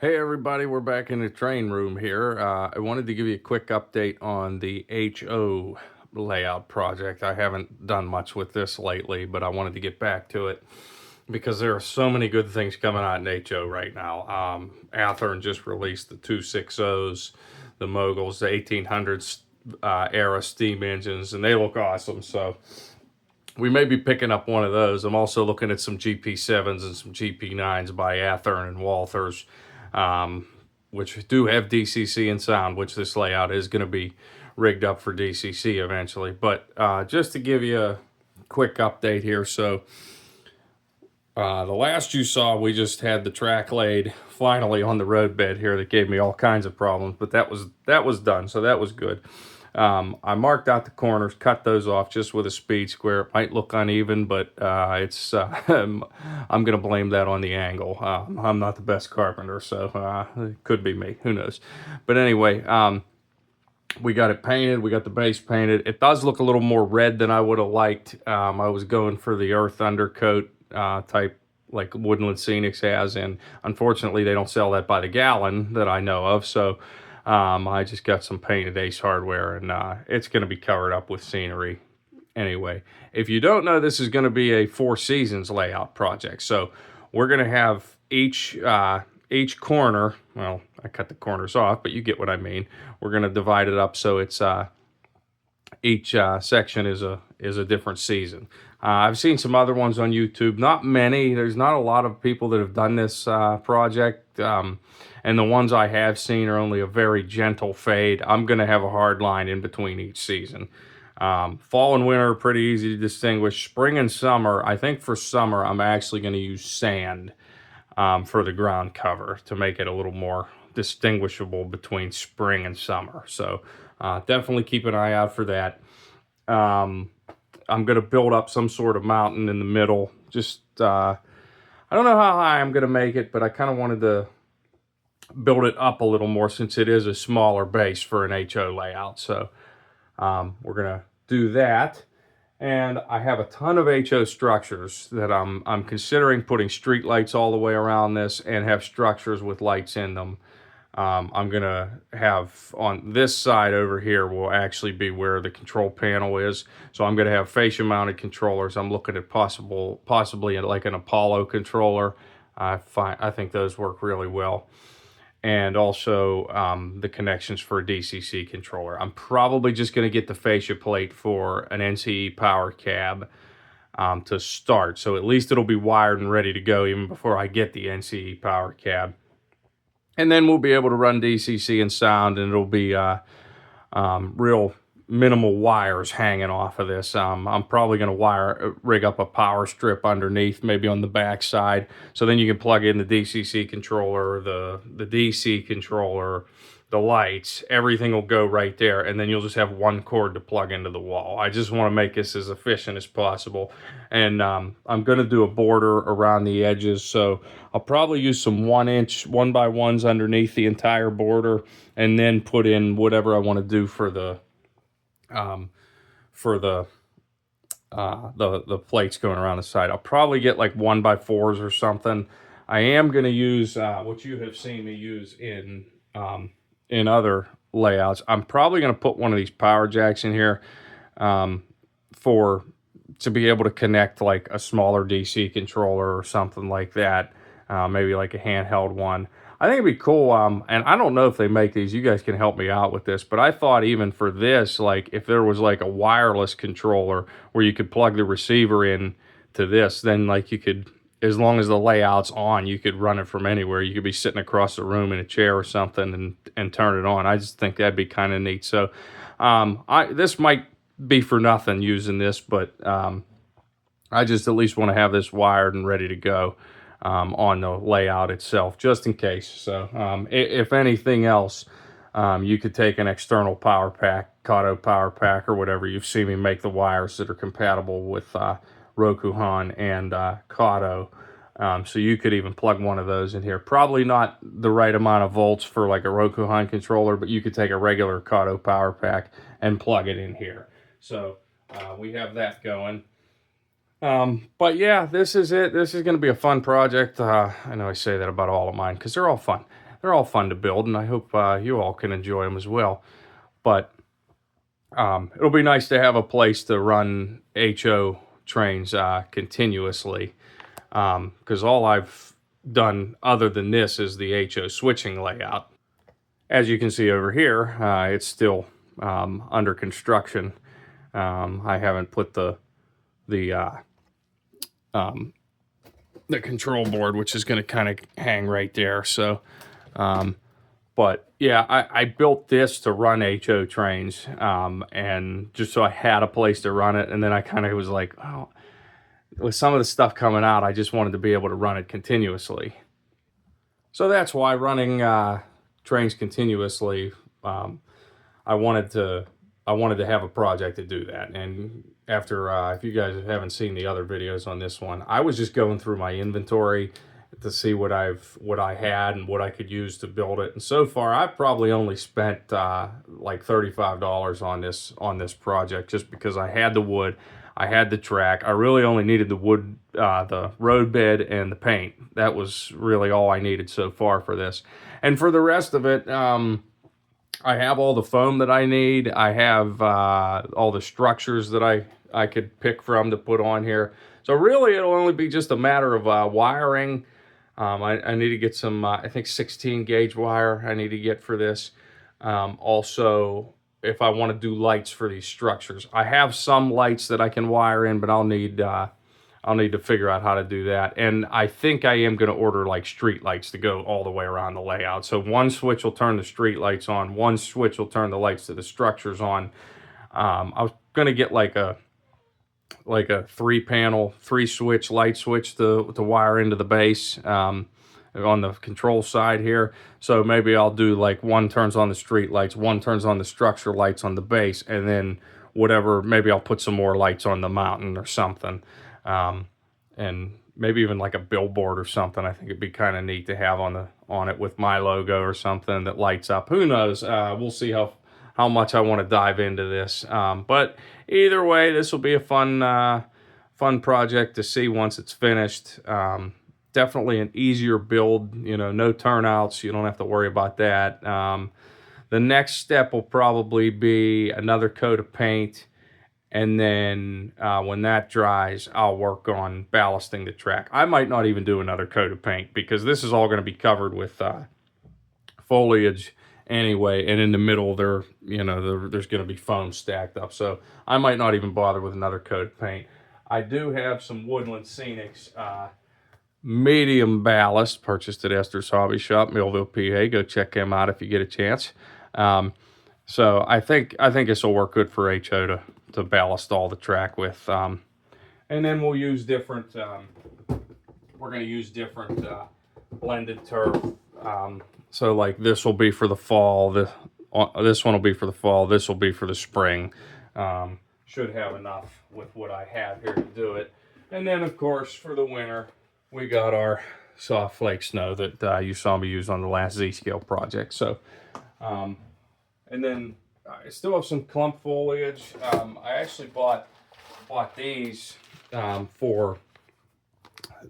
Hey everybody, we're back in the train room here. I wanted to give you a quick update on the HO layout project. I haven't done much with this lately, but I wanted to get back to it because there are so many good things coming out in HO right now. Athearn just released the 260s, the Moguls, the 1800s era steam engines, and they look awesome. So we may be picking up one of those. I'm also looking at some GP7s and some GP9s by Athearn and Walthers, um, which do have DCC and sound, which this layout is going to be rigged up for DCC eventually. But just to give you a quick update here. So the last you saw, we just had the track laid finally on the roadbed here that gave me all kinds of problems, but that was done, so that was good. I marked out the corners, cut those off just with a speed square. It might look uneven, but I'm going to blame that on the angle. I'm not the best carpenter, so it could be me. Who knows? But anyway, we got it painted. We got the base painted. It does look a little more red than I would have liked. I was going for the earth undercoat type like Woodland Scenics has, and unfortunately they don't sell that by the gallon that I know of. So I just got some painted Ace hardware, and it's going to be covered up with scenery. Anyway, if you don't know, this is going to be a Four Seasons layout project. So we're going to have each corner. Well, I cut the corners off, but you get what I mean. We're going to divide it up so it's each section is a different season. I've seen some other ones on YouTube. Not many. There's not a lot of people that have done this project. And the ones I have seen are only a very gentle fade. I'm going to have a hard line in between each season. Fall and winter are pretty easy to distinguish. Spring and summer, I think for summer, I'm actually going to use sand for the ground cover to make it a little more distinguishable between spring and summer. So definitely keep an eye out for that. I'm going to build up some sort of mountain in the middle. Just, I don't know how high I'm going to make it, but I kind of wanted to build it up a little more since it is a smaller base for an HO layout. So we're going to do that. And I have a ton of HO structures that I'm considering putting street lights all the way around this and have structures with lights in them. I'm going to have on this side over here will actually be where the control panel is. So I'm going to have fascia mounted controllers. I'm looking at possibly like an Apollo controller. I think those work really well. And also the connections for a DCC controller. I'm probably just going to get the fascia plate for an NCE power cab to start. So at least it'll be wired and ready to go even before I get the NCE power cab. And then we'll be able to run DCC and sound, and it'll be real minimal wires hanging off of this. I'm probably going to rig up a power strip underneath, maybe on the back side, so then you can plug in the DCC controller, the DC controller, the lights. Everything will go right there, and then you'll just have one cord to plug into the wall. I just want to make this as efficient as possible, and I'm going to do a border around the edges, so I'll probably use some 1-inch 1x1s underneath the entire border, and then put in whatever I want to do for the plates going around the side. I'll probably get like 1x4s or something. I am going to use what you have seen me use in other layouts. I'm probably going to put one of these power jacks in here to be able to connect like a smaller DC controller or something like that. Maybe like a handheld one. I think it'd be cool. And I don't know if they make these. You guys can help me out with this. But I thought even for this, like if there was like a wireless controller where you could plug the receiver in to this, then like you could, as long as the layout's on, you could run it from anywhere. You could be sitting across the room in a chair or something and turn it on. I just think that'd be kind of neat. So this might be for nothing using this, but I just at least want to have this wired and ready to go. On the layout itself, just in case. So if anything else, you could take an external power pack, Kato power pack, or whatever. You've seen me make the wires that are compatible with Rokuhan and Kato. So you could even plug one of those in here. Probably not the right amount of volts for like a Rokuhan controller, but you could take a regular Kato power pack and plug it in here. So we have that going. But yeah, this is it. This is going to be a fun project. I know I say that about all of mine because they're all fun. they're all fun to build, and I hope you all can enjoy them as well. But it'll be nice to have a place to run HO trains continuously, because all I've done other than this is the HO switching layout. As you can see over here, it's still under construction. I haven't put the uh, um, the control board, which is going to kind of hang right there. So, but yeah, I built this to run HO trains, and just so I had a place to run it. And then I kind of was like, oh, with some of the stuff coming out, I just wanted to be able to run it continuously. So that's why running trains continuously. Um, I wanted to have a project to do that. And after if you guys haven't seen the other videos on this one, I was just going through my inventory to see what I had and what I could use to build it. And so far, I've probably only spent like $35 on this project, just because I had the wood, I had the track. I really only needed the wood, the road bed, and the paint. That was really all I needed so far for this. And for the rest of it, I have all the foam that I need. I have all the structures that I could pick from to put on here. So really, it'll only be just a matter of wiring. I need to get some, I think 16 gauge wire I need to get for this. Also, if I want to do lights for these structures, I have some lights that I can wire in, but I'll need to figure out how to do that. And I think I am going to order like street lights to go all the way around the layout. So one switch will turn the street lights on, one switch will turn the lights to the structures on. I was going to get like a 3-panel, 3-switch light switch to wire into the base on the control side here. So maybe I'll do like one turns on the street lights, one turns on the structure lights on the base, and then whatever, maybe I'll put some more lights on the mountain or something. And maybe even like a billboard or something. I think it'd be kind of neat to have on it with my logo or something that lights up. Who knows? We'll see how much I want to dive into this. But either way, this will be a fun project to see once it's finished. Definitely an easier build, no turnouts. You don't have to worry about that. The next step will probably be another coat of paint. And then when that dries, I'll work on ballasting the track. I might not even do another coat of paint, because this is all going to be covered with foliage anyway, and in the middle there's going to be foam stacked up, so I might not even bother with another coat of paint. I do have some Woodland Scenics medium ballast purchased at Esther's Hobby Shop, Millville, PA. Go check them out if you get a chance. So I think this will work good for HO to ballast all the track with, and then we'll use different. We're going to use different blended turf. So like this will be for the fall. This one will be for the fall. This will be for the spring. Should have enough with what I have here to do it. And then of course for the winter, we got our soft flake snow that you saw me use on the last Z-scale project. So, and then I still have some clump foliage. I actually bought these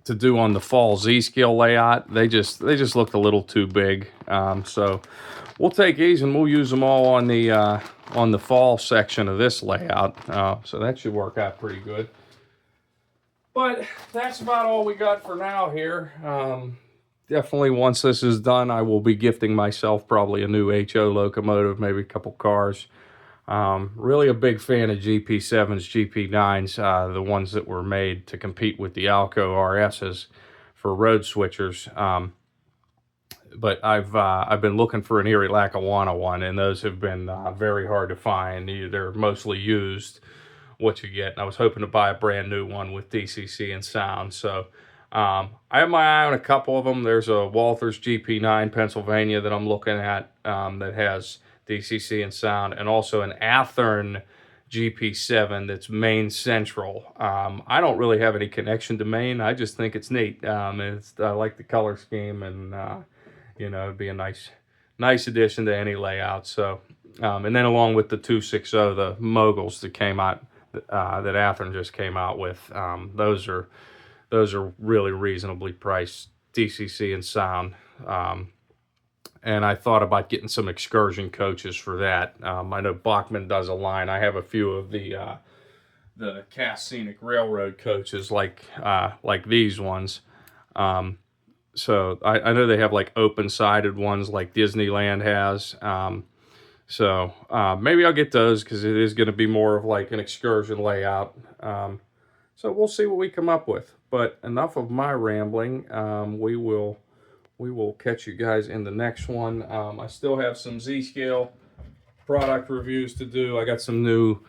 to do on the fall Z-scale layout. They just looked a little too big. So we'll take these and we'll use them all on the fall section of this layout. So that should work out pretty good. But that's about all we got for now here. Definitely once this is done, I will be gifting myself probably a new HO locomotive, maybe a couple cars. Really a big fan of GP7s, GP9s, the ones that were made to compete with the Alco RSs for road switchers. But I've been looking for an Erie Lackawanna one, and those have been very hard to find. They're mostly used, what you get. And I was hoping to buy a brand new one with DCC and sound. So I have my eye on a couple of them. There's a Walthers GP9 Pennsylvania that I'm looking at that has DCC and sound, and also an Athearn GP7 that's Maine Central. I don't really have any connection to Maine. I just think it's neat. I like the color scheme, and it'd be a nice addition to any layout. So, and then along with the 260, the moguls that came out, that Athearn just came out with, those are really reasonably priced DCC and sound. and I thought about getting some excursion coaches for that. I know Bachman does a line. I have a few of the Cast Scenic Railroad coaches like these ones. So I know they have like open-sided ones like Disneyland has. So maybe I'll get those because it is going to be more of like an excursion layout. So we'll see what we come up with. But enough of my rambling. We will catch you guys in the next one. I still have some Z-Scale product reviews to do. I got some new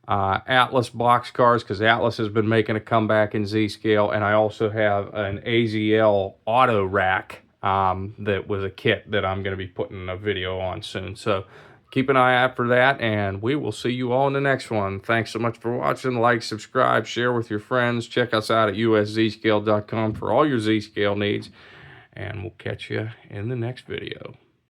Atlas box cars because Atlas has been making a comeback in Z-Scale, and I also have an AZL auto rack that was a kit that I'm going to be putting a video on soon. So keep an eye out for that, and we will see you all in the next one. Thanks so much for watching. Like, subscribe, share with your friends. Check us out at uszscale.com for all your Z-Scale needs, and we'll catch you in the next video.